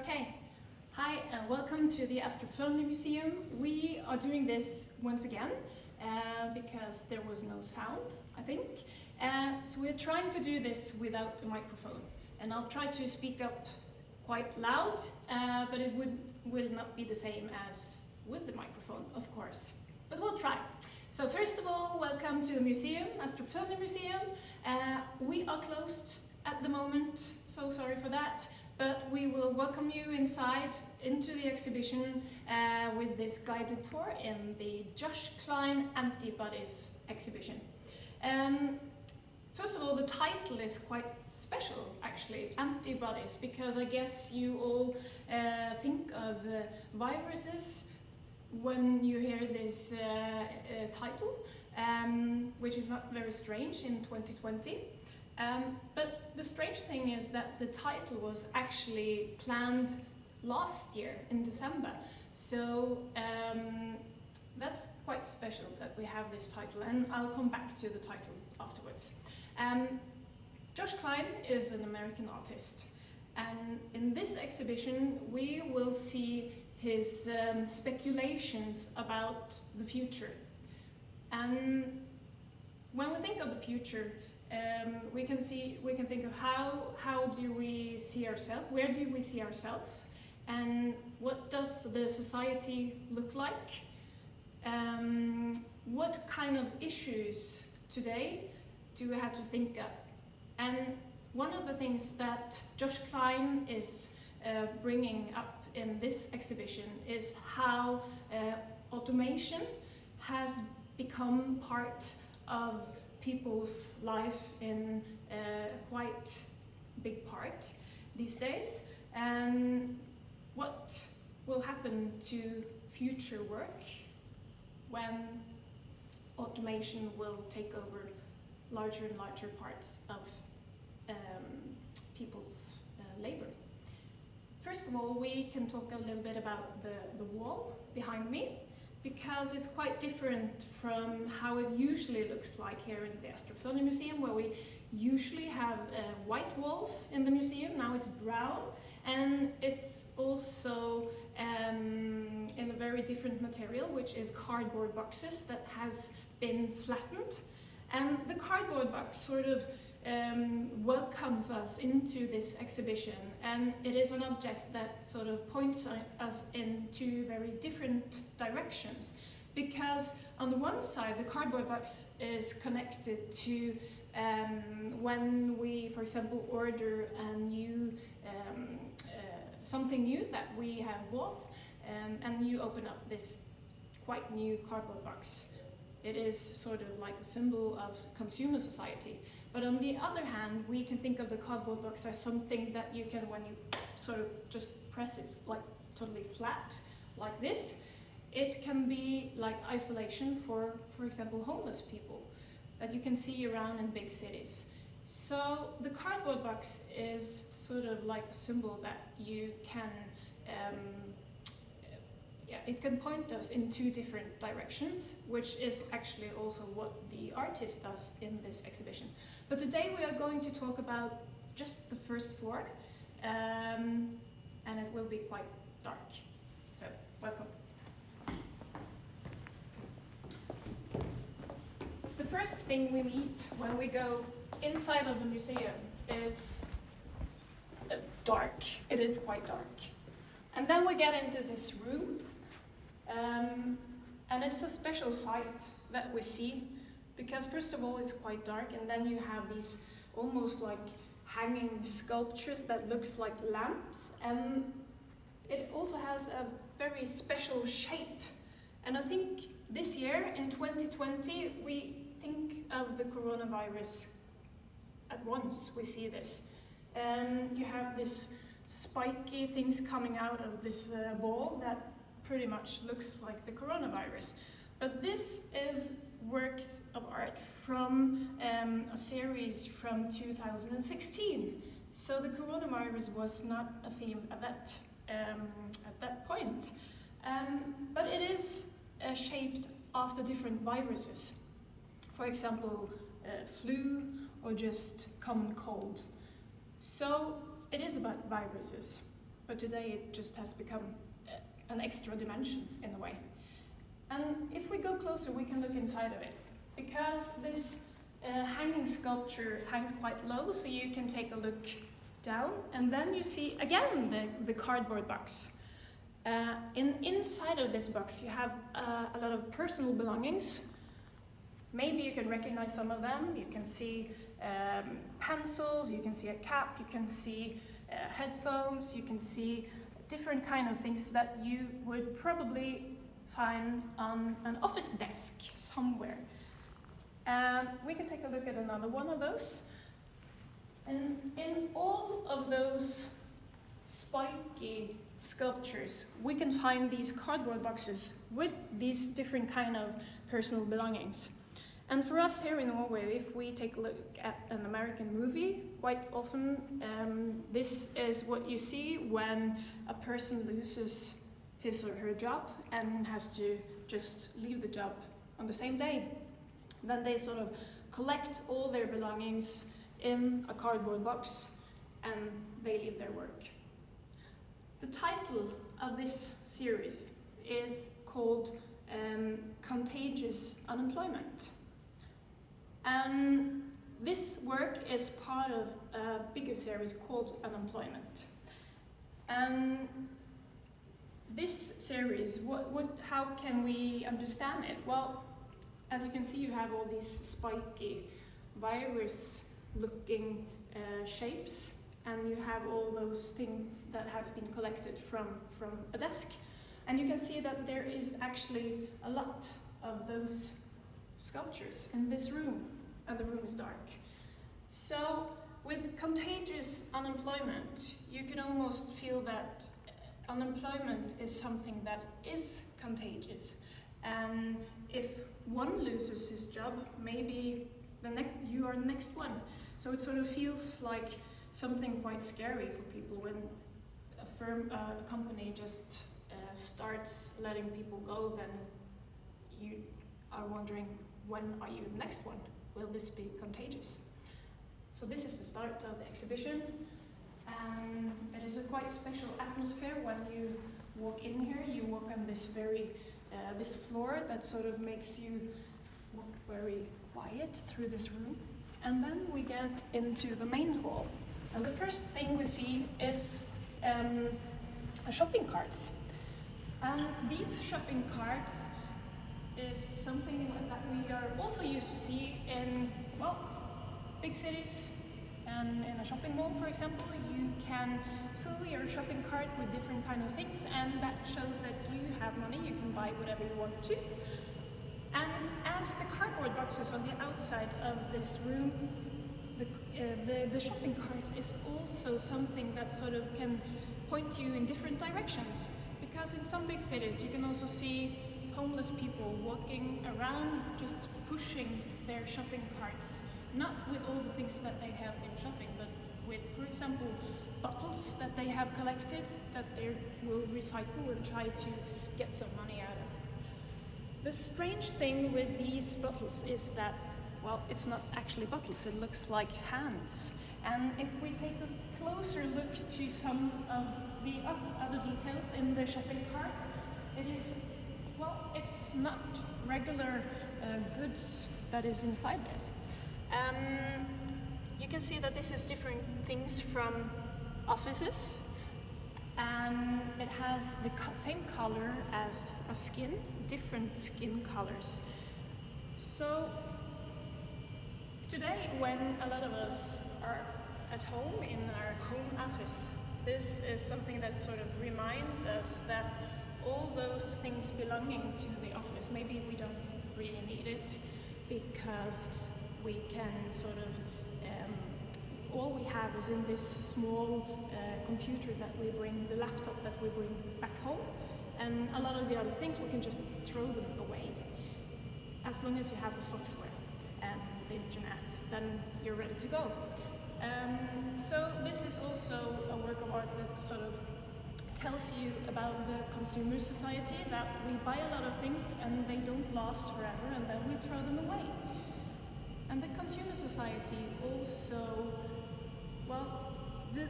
Okay, hi and welcome to the Astrophony Museum. We are doing this once again because there was no sound, I think. So we're trying to do this without a microphone, and I'll try to speak up quite loud, but it will not be the same as with the microphone, of course. But we'll try. So first of all, welcome to the museum, Astrophony Museum. We are closed at the moment, so sorry for that. But we will welcome you inside into the exhibition with this guided tour in the Josh Kline Antibodies exhibition. First of all, the title is quite special, actually, Antibodies, because I guess you all think of viruses when you hear this title, which is not very strange in 2020. But the strange thing is that the title was actually planned last year in December. So that's quite special that we have this title, and I'll come back to the title afterwards. Josh Kline is an American artist, and in this exhibition we will see his speculations about the future. And when we think of the future, we can think of how do we see ourselves, where do we see ourselves, and what does the society look like? What kind of issues today do we have to think of? And one of the things that Josh Kline is bringing up in this exhibition is how automation has become part of people's life in quite big part these days, and what will happen to future work when automation will take over larger and larger parts of people's labor. First of all, we can talk a little bit about the wall behind me, because it's quite different from how it usually looks like here in the Astrophony Museum, where we usually have white walls in the museum. Now it's brown, and it's also in a very different material, which is cardboard boxes that has been flattened. And the cardboard box sort of welcomes us into this exhibition, and it is an object that sort of points us in two very different directions, because on the one side the cardboard box is connected to when we, for example, order a new something new that we have bought, and you open up this quite new cardboard box. It is sort of like a symbol of consumer society. But on the other hand, we can think of the cardboard box as something that you can, when you sort of just press it like totally flat, like this, it can be like isolation for example, homeless people that you can see around in big cities. So the cardboard box is sort of like a symbol that you can, it can point us in two different directions, which is actually also what the artist does in this exhibition. But today we are going to talk about just the first floor, and it will be quite dark. So, welcome. The first thing we meet when we go inside of the museum is dark. It is quite dark. And then we get into this room, and it's a special sight that we see, because first of all it's quite dark, and then you have these almost like hanging sculptures that looks like lamps, and it also has a very special shape. And I think this year, in 2020, we think of the coronavirus at once. We see this. You have this spiky things coming out of this ball that pretty much looks like the coronavirus. But this is works of art from a series from 2016. So the coronavirus was not a theme at that point. But it is shaped after different viruses. For example, flu or just common cold. So it is about viruses. but today it just has become an extra dimension in a way. And if we go closer, we can look inside of it, because this hanging sculpture hangs quite low, so you can take a look down, and then you see again the cardboard box. Inside of this box you have a lot of personal belongings. Maybe you can recognize some of them. You can see pencils, you can see a cap, you can see headphones, you can see different kind of things that you would probably find on an office desk somewhere. We can take a look at another one of those. And in all of those spiky sculptures, we can find these cardboard boxes with these different kind of personal belongings. And for us here in Norway, if we take a look at an American movie, quite often this is what you see when a person loses his or her job and has to just leave the job on the same day. Then they sort of collect all their belongings in a cardboard box and they leave their work. The title of this series is called Contagious Unemployment. And this work is part of a bigger series called Unemployment. And this series, how can we understand it? Well, as you can see, you have all these spiky virus-looking shapes, and you have all those things that has been collected from a desk. And you can see that there is actually a lot of those sculptures in this room, and the room is dark. So with contagious unemployment, you can almost feel that unemployment is something that is contagious. And if one loses his job, maybe you are the next one. So it sort of feels like something quite scary for people when a company just starts letting people go. Then you are wondering, when are you the next one? Will this be contagious? So this is the start of the exhibition, and it is a quite special atmosphere when you walk in here. You walk on this this floor that sort of makes you walk very quiet through this room. And then we get into the main hall. And the first thing we see is shopping carts. And these shopping carts is something that we are also used to see in, well, big cities. And in a shopping mall, for example, you can fill your shopping cart with different kind of things, and that shows that you have money, you can buy whatever you want to. And as the cardboard boxes on the outside of this room, the shopping cart is also something that sort of can point you in different directions. Because in some big cities you can also see homeless people walking around just pushing their shopping carts, not with all the things that they have been shopping, but with, for example, bottles that they have collected that they will recycle and try to get some money out of. The strange thing with these bottles is that, well, it's not actually bottles, it looks like hands. And if we take a closer look to some of the other details in the shopping carts, it is, well, it's not regular goods that is inside this. You can see that this is different things from offices, and it has the same color as a skin, different skin colors. So today, when a lot of us are at home in our home office, this is something that sort of reminds us that all those things belonging to the office, maybe we don't really need it, because we can sort of, all we have is in this small computer that we bring, the laptop that we bring back home, and a lot of the other things we can just throw them away. As long as you have the software and the internet, then you're ready to go. So this is also a work of art that sort of tells you about the consumer society, that we buy a lot of things and they don't last forever, and then we throw them away. And the consumer society also, well, the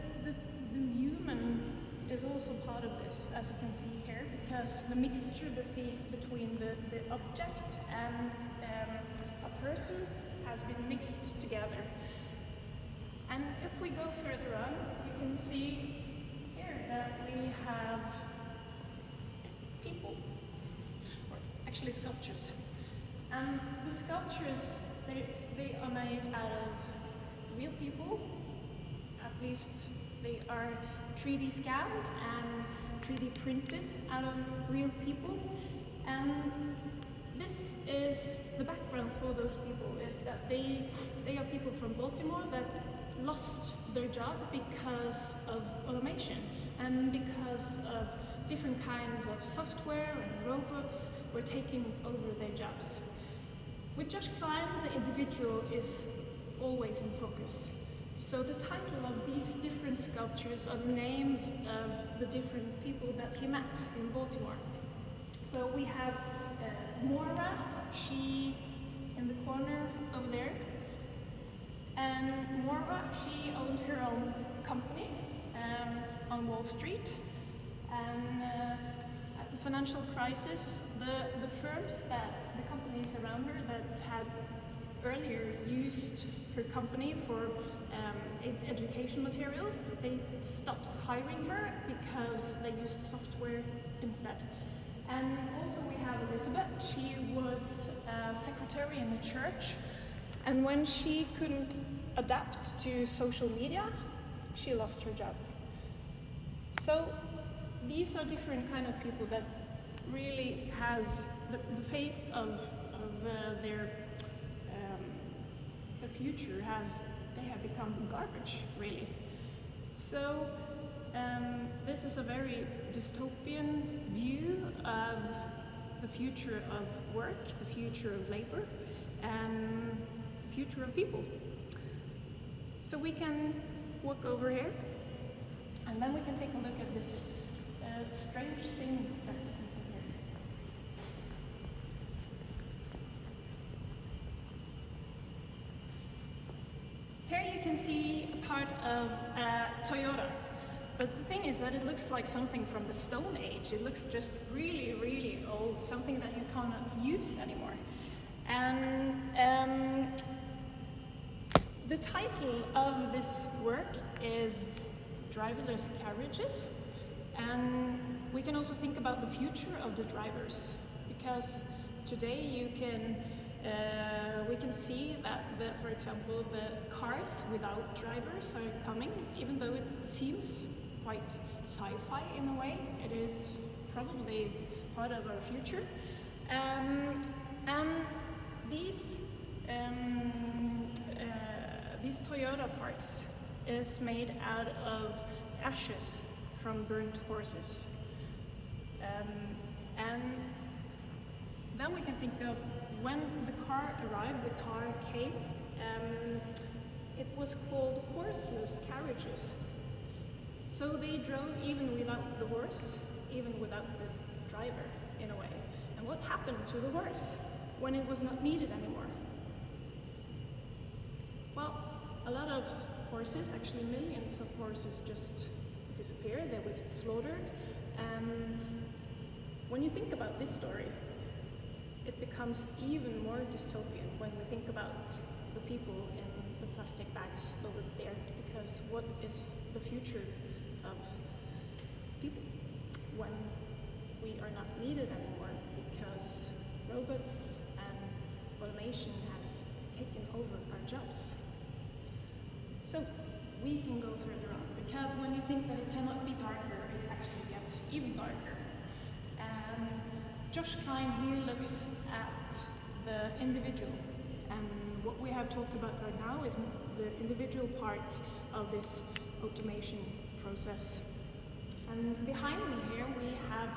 human is also also part of this, as you can see here, because the mixture between the object and a person has been mixed together. And if we go further on, you can see here that we have people, or actually sculptures. And the sculptures, they are made out of real people. At least they are 3D scanned and 3D printed out of real people. And this is the background for those people, is that they are people from Baltimore that lost their job because of automation and because of different kinds of software and robots were taking over their jobs. With Josh Kline, the individual is always in focus. So the title of these different sculptures are the names of the different people that he met in Baltimore. So we have Moira, she in the corner over there. And Moira, she owned her own company on Wall Street. And at the financial crisis, the firms the companies around her that had earlier used her company for education material, they stopped hiring her because they used software instead. And also we have Elizabeth. She was a secretary in the church, and when she couldn't adapt to social media, she lost her job. So these are different kind of people that really has the faith of their future they have become garbage, really. So this is a very dystopian view of the future of work, the future of labor, and the future of people. So we can walk over here, and then we can take a look at this strange thing that you can see here. Here you can see a part of Toyota. But the thing is that it looks like something from the Stone Age. It looks just really, really old, something that you cannot use anymore. And the title of this work is Driverless Carriages. And we can also think about the future of the drivers, because today we can see that, for example, the cars without drivers are coming, even though it seems quite sci-fi in a way. It is probably part of our future. And these Toyota parts is made out of ashes from burnt horses. And then we can think of when the car arrived, the car came, it was called horseless carriages. So they drove even without the horse, even without the driver, in a way. And what happened to the horse when it was not needed anymore? Well, a lot of horses, actually millions of horses, just disappeared. They were slaughtered. When you think about this story, it becomes even more dystopian when we think about the people in the plastic bags over there, because what is the future of people when we are not needed anymore because robots and automation has taken over our jobs? So we can go further on, because when you think that it cannot be darker, it actually gets even darker. Josh Kline here looks at the individual, and what we have talked about right now is the individual part of this automation process. And behind me here we have,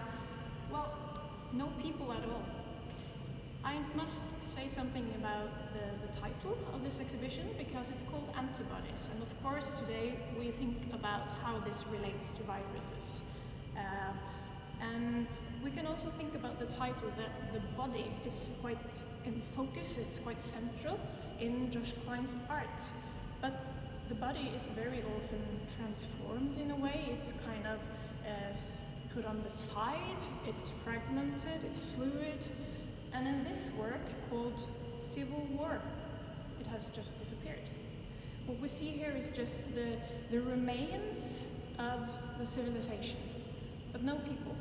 well, no people at all. I must say something about the title of this exhibition, because it's called Antibodies, and of course today we think about how this relates to viruses. And we can also think about the title, that the body is quite in focus, it's quite central in Josh Kline's art. But the body is very often transformed in a way. It's kind of put on the side, it's fragmented, it's fluid, and in this work called Civil War, it has just disappeared. What we see here is just the remains of the civilization, but no people.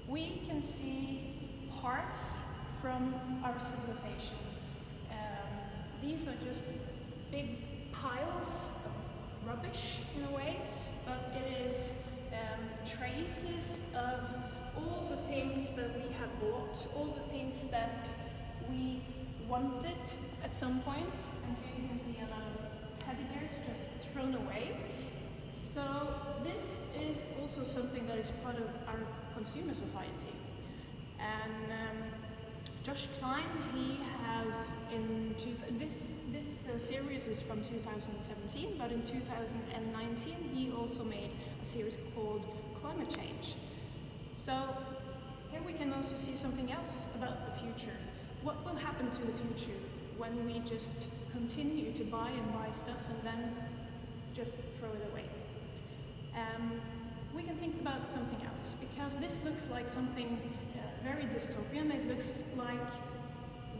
We can see parts from our civilization. These are just big piles of rubbish in a way, but it is traces of all the things that we have bought, all the things that we wanted at some point, and here you can see a lot of teddy bears just thrown away. So this is also something that is part of our consumer society. And Josh Kline, he has this series is from 2017, but in 2019 he also made a series called Climate Change. So here we can also see something else about the future. What will happen to the future when we just continue to buy and buy stuff and then just throw it away? We can think about something else, because this looks like something very dystopian. It looks like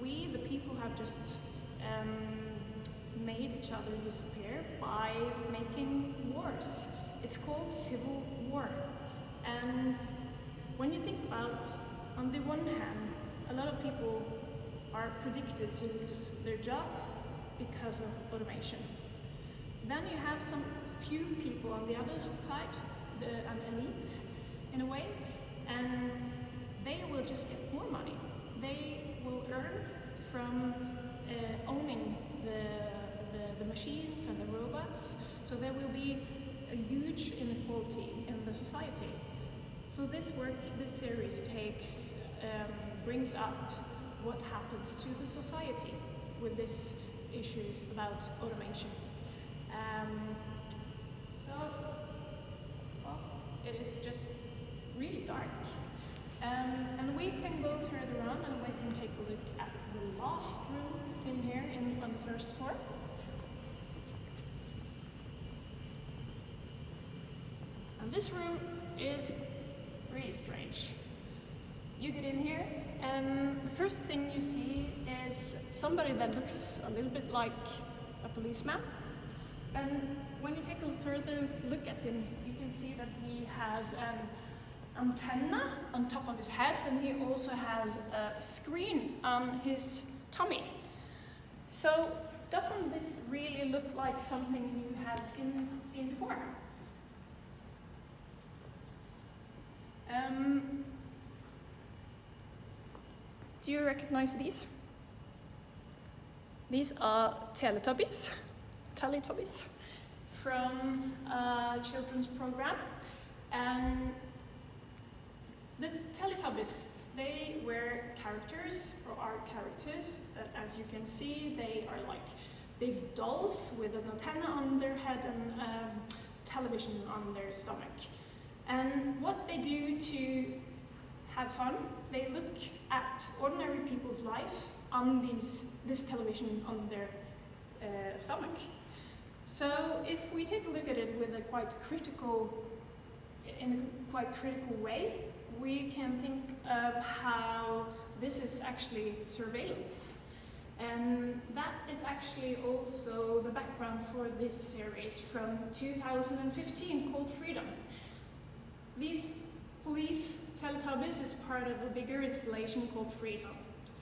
we, the people, have just made each other disappear by making wars. It's called civil war. And when you think about, on the one hand, a lot of people are predicted to lose their job because of automation. Then you have some few people on the other side, an elite in a way, and they will just get more money. They will earn from owning the machines and the robots, so there will be a huge inequality in the society. So this work, this series brings up what happens to the society with these issues about automation. It is just really dark. And we can go further on and we can take a look at the last room in here on the first floor. And this room is really strange. You get in here and the first thing you see is somebody that looks a little bit like a policeman. And when you take a further look at him, you can see that he has an antenna on top of his head, and he also has a screen on his tummy. So doesn't this really look like something you have seen before? Do you recognize these? These are teletubbies from a children's program. And the teletubbies, they were characters, or are characters, that as you can see, they are like big dolls with an antenna on their head and television on their stomach. And what they do to have fun, they look at ordinary people's life on this television on their stomach. So if we take a look at it with in a quite critical way, we can think of how this is actually surveillance. And that is actually also the background for this series from 2015 called Freedom. These police teletubbies is part of a bigger installation called Freedom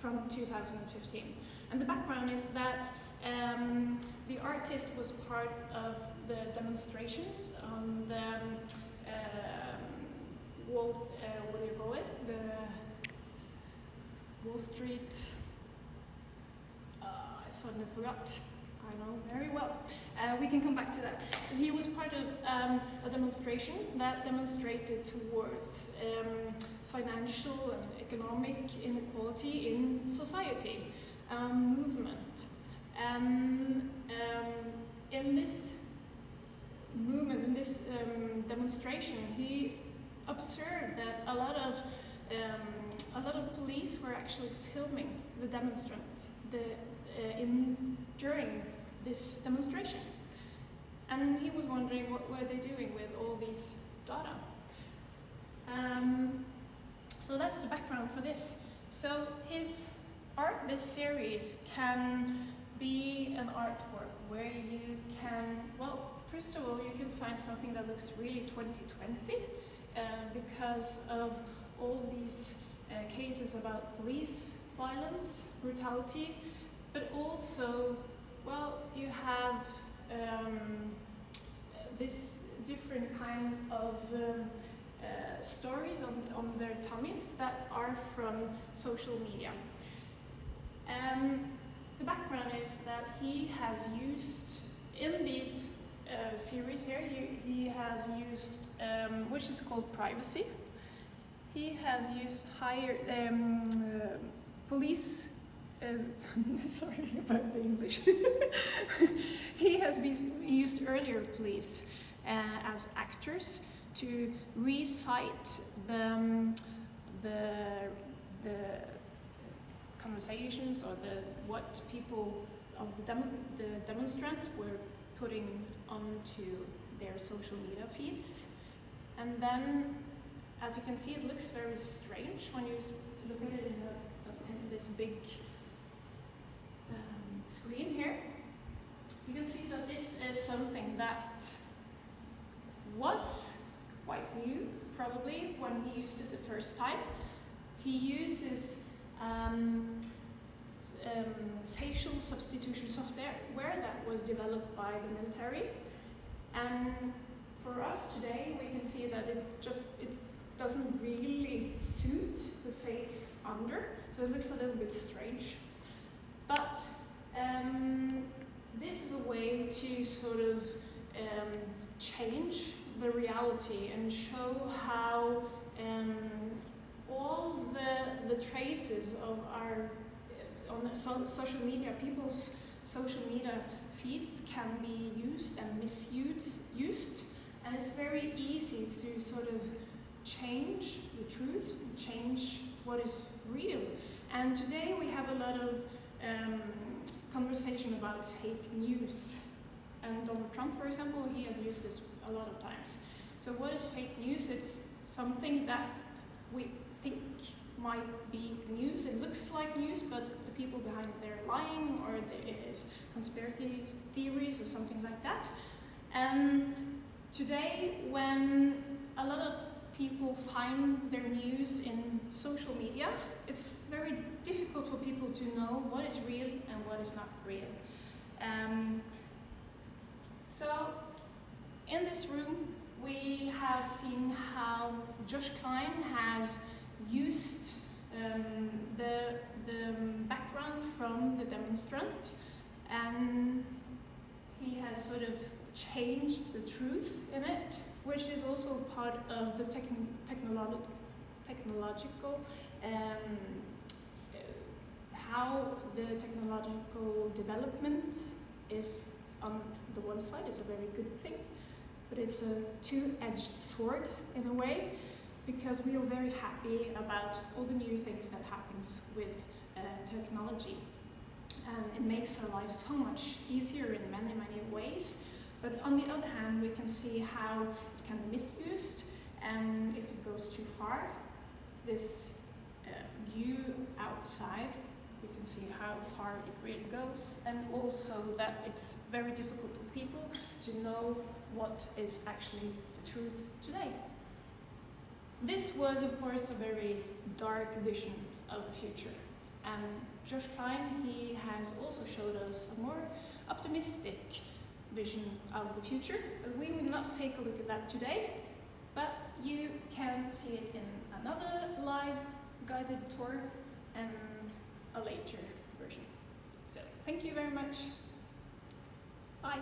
from 2015. And the background is that the artist was part of the demonstrations on the Wall Street. I suddenly forgot. I know very well. We can come back to that. He was part of a demonstration that demonstrated towards financial and economic inequality in society, movement. And in this movement, in this demonstration, he observed that a lot of police were actually filming the demonstrants during this demonstration. And he was wondering what were they doing with all these data. So that's the background for this. So his art, this series, can be an artwork where you can, well, first of all, you can find something that looks really 2020 because of all these cases about police violence, brutality, but also, well, you have this different kind of stories on their tummies that are from social media. The background is that he has used, in these series here, he has used, which is called privacy. He has used police, sorry about the English. He has used earlier police as actors to recite the conversations or what people of the demonstrant were putting onto their social media feeds. And then, as you can see, it looks very strange when you look at it in this big screen here. You can see that this is something that was quite new, probably, when he used it the first time. He uses facial substitution software that was developed by the military. And for us today, we can see that it doesn't really suit the face under, so it looks a little bit strange. But this is a way to sort of change the reality and show how all the traces of our on the social media, people's social media feeds can be used and misused, and it's very easy to sort of change the truth, change what is real. And today we have a lot of conversation about fake news. And Donald Trump, for example, he has used this a lot of times. So what is fake news? It's something that we think might be news. It looks like news, but the people behind it, they're lying, or there is conspiracy theories or something like that. And today, when a lot of people find their news in social media, it's very difficult for people to know what is real and what is not real. So in this room, we have seen how Josh Kline has used the background from the demonstrant, and he has sort of changed the truth in it, which is also part of the technological how the technological development is on the one side is a very good thing, but it's a two-edged sword in a way, because we are very happy about all the new things that happens with technology, and it makes our lives so much easier in many ways. But on the other hand, we can see how it can be misused, and if it goes too far, this view outside, we can see how far it really goes, and also that it's very difficult for people to know what is actually the truth today. This was, of course, a very dark vision of the future, and Josh Kline, he has also showed us a more optimistic vision of the future, but we will not take a look at that today, but you can see it in another live guided tour and a later version. So thank you very much. Bye.